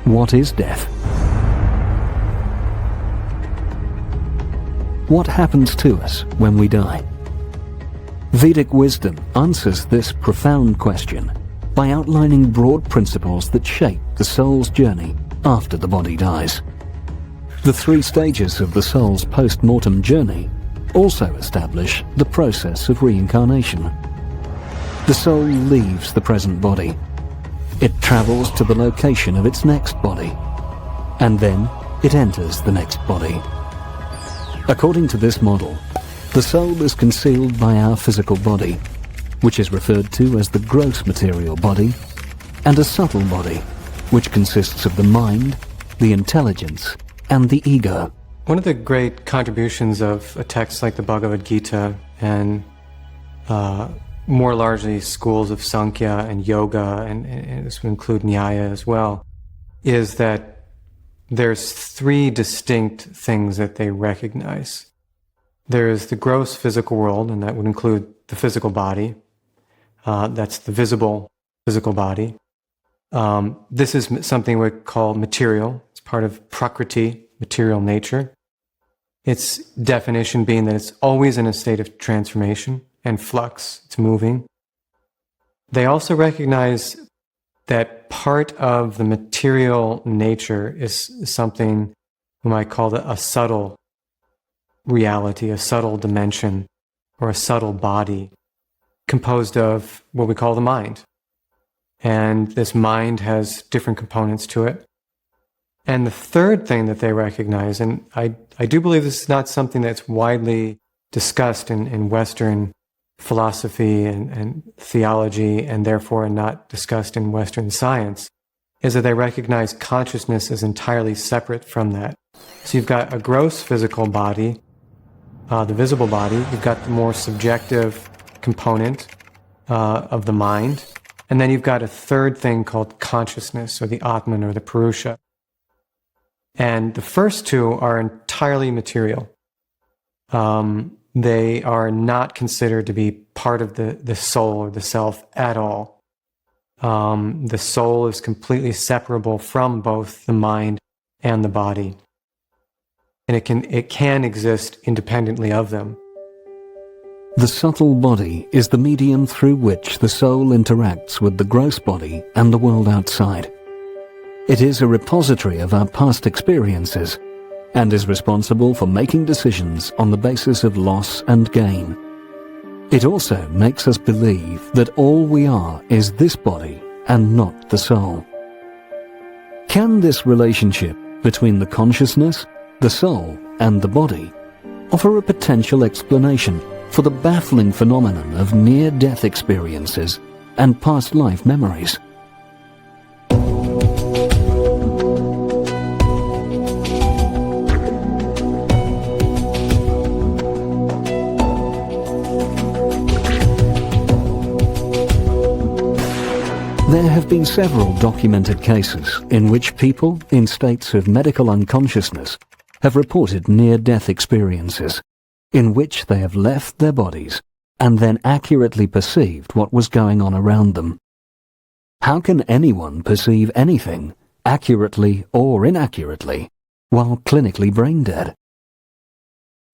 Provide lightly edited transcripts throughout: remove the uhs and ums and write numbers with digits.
what is death? What happens to us when we die? Vedic wisdom answers this profound question by outlining broad principles that shape the soul's journey after the body dies. The 3 stages of the soul's post-mortem journey also establish the process of reincarnation. The soul leaves the present body. It travels to the location of its next body, and then it enters the next body. According to this model, the soul is concealed by our physical body, which is referred to as the gross material body, and a subtle body, which consists of the mind, the intelligence, and the ego. One of the great contributions of a text like the Bhagavad Gita and more largely schools of Sankhya and Yoga, and this would include Nyaya as well, is that there's 3 distinct things that they recognize. There's the gross physical world, and that would include the physical body. That's the visible physical body. This is something we call material. It's part of Prakriti, material nature. Its definition being that it's always in a state of transformation and flux. It's moving. They also recognize that part of the material nature is something we might call a subtle reality, a subtle dimension, or a subtle body composed of what we call the mind. And this mind has different components to it. And the third thing that they recognize, and I do believe this is not something that's widely discussed in Western philosophy and theology, and therefore not discussed in Western science, is that they recognize consciousness as entirely separate from that. So you've got a gross physical body, the visible body. You've got the more subjective component of the mind. And then you've got a third thing called consciousness, or the Atman, or the Purusha. And the first 2 are entirely material. They are not considered to be part of the soul or the self at all. The soul is completely separable from both the mind and the body. And it can exist independently of them. The subtle body is the medium through which the soul interacts with the gross body and the world outside. It is a repository of our past experiences and is responsible for making decisions on the basis of loss and gain. It also makes us believe that all we are is this body and not the soul. Can this relationship between the consciousness, the soul, and the body offer a potential explanation for the baffling phenomenon of near-death experiences and past life memories? There have been several documented cases in which people in states of medical unconsciousness have reported near-death experiences in which they have left their bodies and then accurately perceived what was going on around them. How can anyone perceive anything, accurately or inaccurately, while clinically brain-dead?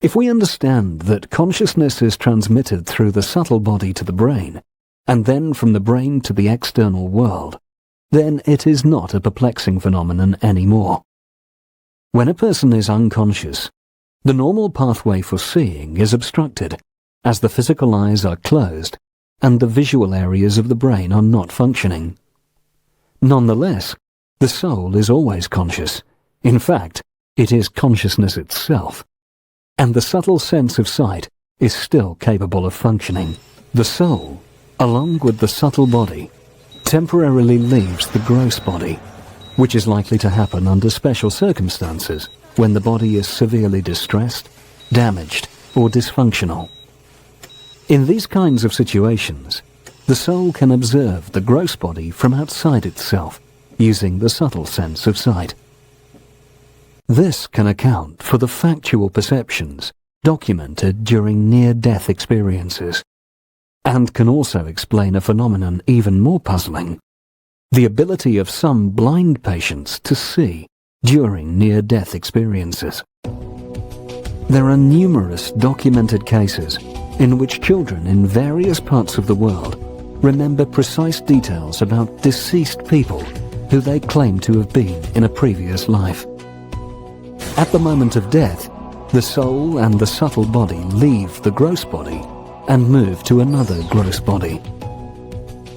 If we understand that consciousness is transmitted through the subtle body to the brain, and then from the brain to the external world, then it is not a perplexing phenomenon anymore. When a person is unconscious, the normal pathway for seeing is obstructed, as the physical eyes are closed and the visual areas of the brain are not functioning. Nonetheless, the soul is always conscious. In fact, it is consciousness itself. And the subtle sense of sight is still capable of functioning. The soul, along with the subtle body, temporarily leaves the gross body, which is likely to happen under special circumstances when the body is severely distressed, damaged, or dysfunctional. In these kinds of situations, the soul can observe the gross body from outside itself, using the subtle sense of sight. This can account for the factual perceptions documented during near-death experiences, and can also explain a phenomenon even more puzzling: the ability of some blind patients to see during near-death experiences. There are numerous documented cases in which children in various parts of the world remember precise details about deceased people who they claim to have been in a previous life. At the moment of death, the soul and the subtle body leave the gross body and move to another gross body.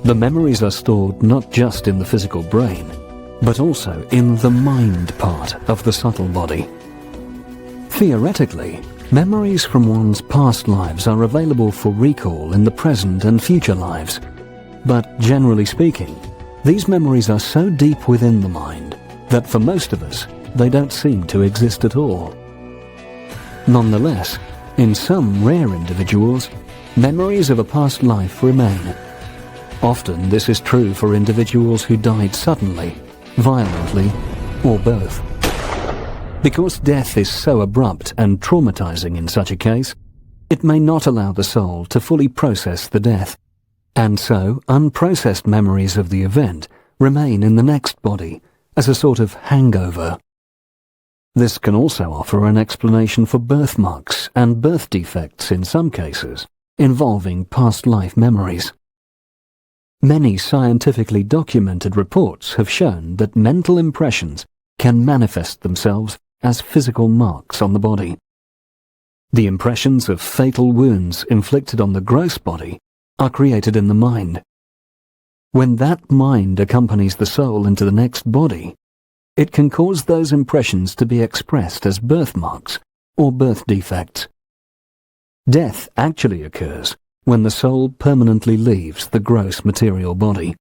The memories are stored not just in the physical brain, but also in the mind part of the subtle body. Theoretically, memories from one's past lives are available for recall in the present and future lives. But generally speaking, these memories are so deep within the mind that for most of us, they don't seem to exist at all. Nonetheless, in some rare individuals, memories of a past life remain. Often this is true for individuals who died suddenly, violently, or both. Because death is so abrupt and traumatizing in such a case, it may not allow the soul to fully process the death, and so unprocessed memories of the event remain in the next body as a sort of hangover. This can also offer an explanation for birthmarks and birth defects in some cases, involving past life memories. Many scientifically documented reports have shown that mental impressions can manifest themselves as physical marks on the body. The impressions of fatal wounds inflicted on the gross body are created in the mind. When that mind accompanies the soul into the next body, it can cause those impressions to be expressed as birthmarks or birth defects. Death actually occurs when the soul permanently leaves the gross material body.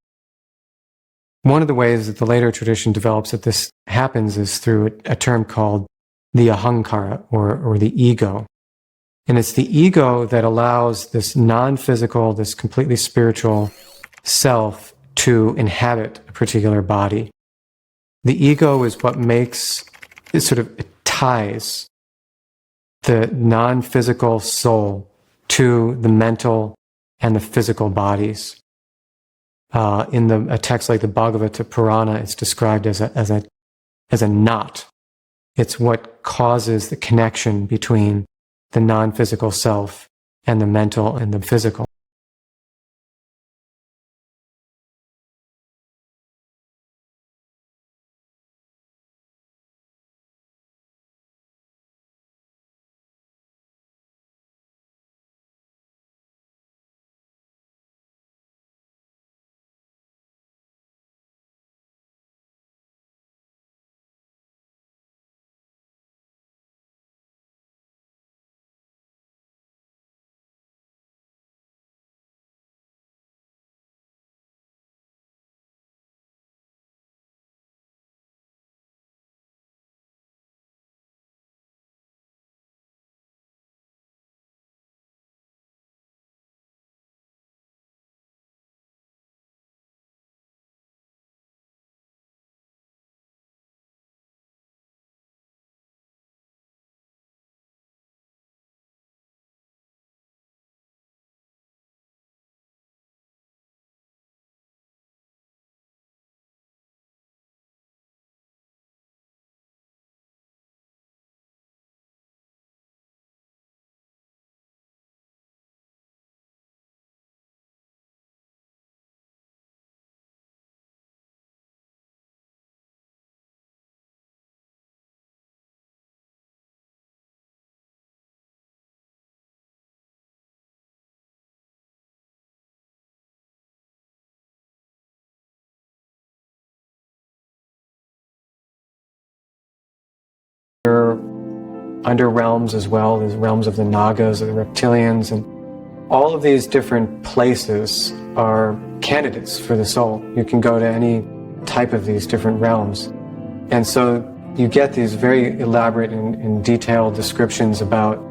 One of the ways that the later tradition develops that this happens is through a term called the ahankara, or the ego. And it's the ego that allows this non-physical, this completely spiritual self to inhabit a particular body. The ego is what it ties the non-physical soul to the mental and the physical bodies. In a text like the Bhagavata Purana, it's described as a knot. It's what causes the connection between the non-physical self and the mental and the physical. Under realms as well, there's realms of the Nagas or the reptilians, and all of these different places are candidates for the soul. You can go to any type of these different realms. And so you get these very elaborate and detailed descriptions about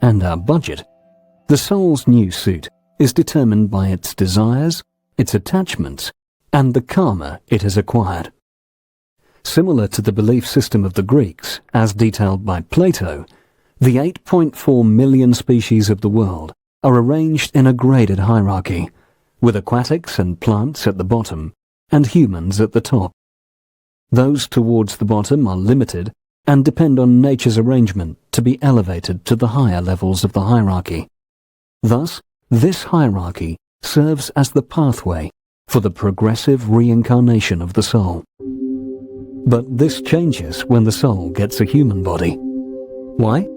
and our budget, the soul's new suit is determined by its desires, its attachments, and the karma it has acquired. Similar to the belief system of the Greeks, as detailed by Plato, the 8.4 million species of the world are arranged in a graded hierarchy, with aquatics and plants at the bottom and humans at the top. Those towards the bottom are limited and depend on nature's arrangement to be elevated to the higher levels of the hierarchy. Thus, this hierarchy serves as the pathway for the progressive reincarnation of the soul. But this changes when the soul gets a human body. Why?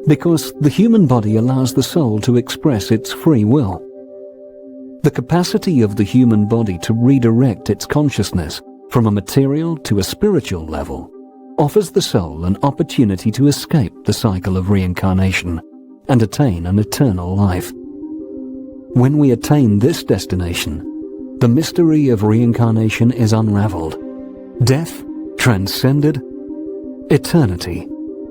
Because the human body allows the soul to express its free will. The capacity of the human body to redirect its consciousness from a material to a spiritual level offers the soul an opportunity to escape the cycle of reincarnation and attain an eternal life. When we attain this destination, the mystery of reincarnation is unraveled, death transcended, eternity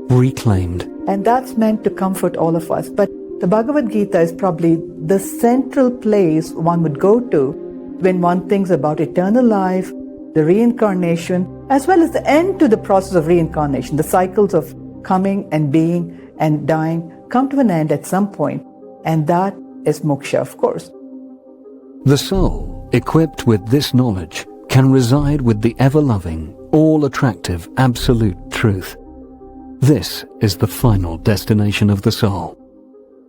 reclaimed. And that's meant to comfort all of us. But the Bhagavad Gita is probably the central place one would go to when one thinks about eternal life, the reincarnation, as well as the end to the process of reincarnation. The cycles of coming and being and dying come to an end at some point, and that is moksha, of course. The soul, equipped with this knowledge, can reside with the ever-loving, all-attractive absolute truth. This is the final destination of the soul.